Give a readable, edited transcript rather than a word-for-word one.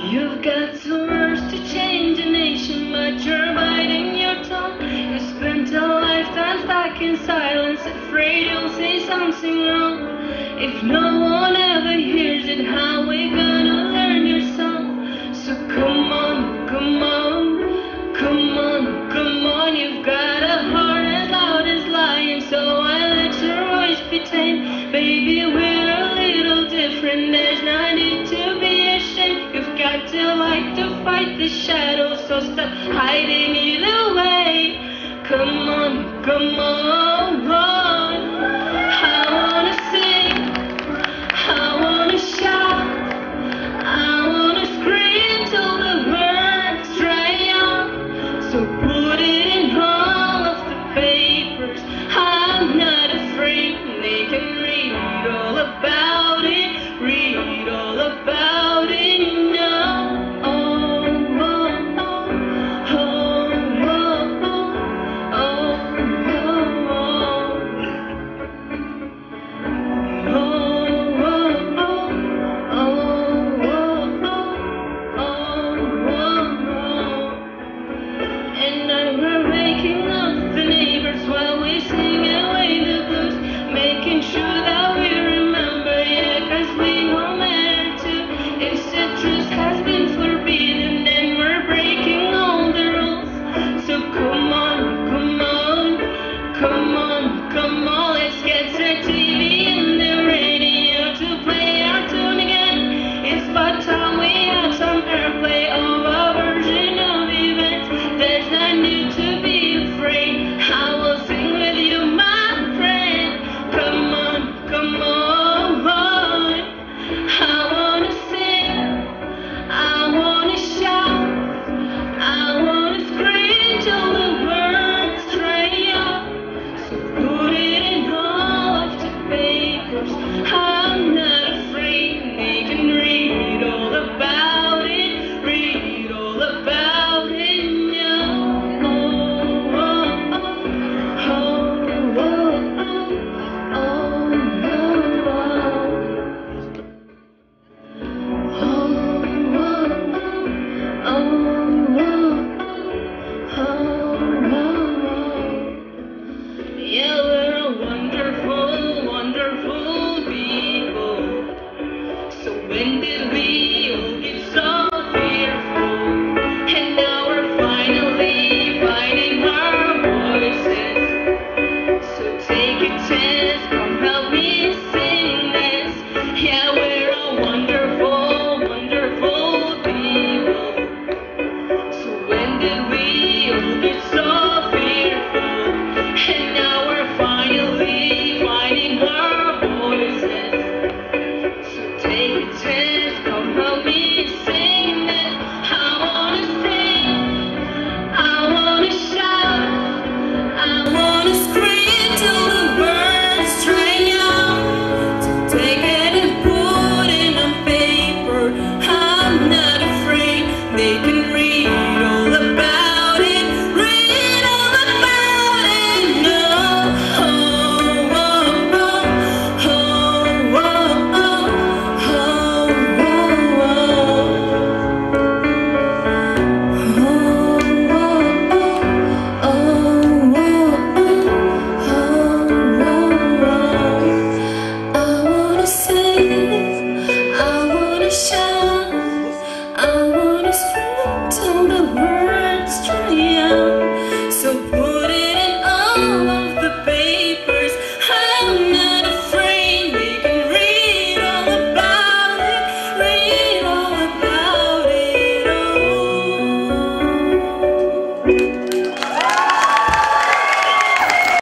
You've got the words to change a nation, but you're biting your tongue. You spent a lifetime stuck in silence, afraid you'll say something wrong. If no one ever hears it, how we gonna learn your song? So come on, come on, come on, come on. You've got a heart as loud as lion, so I let your voice be tame. Baby, we're a little different, there's no need to be ashamed. You've got to like to fight the shadows, so stop hiding either way. Come on, come on.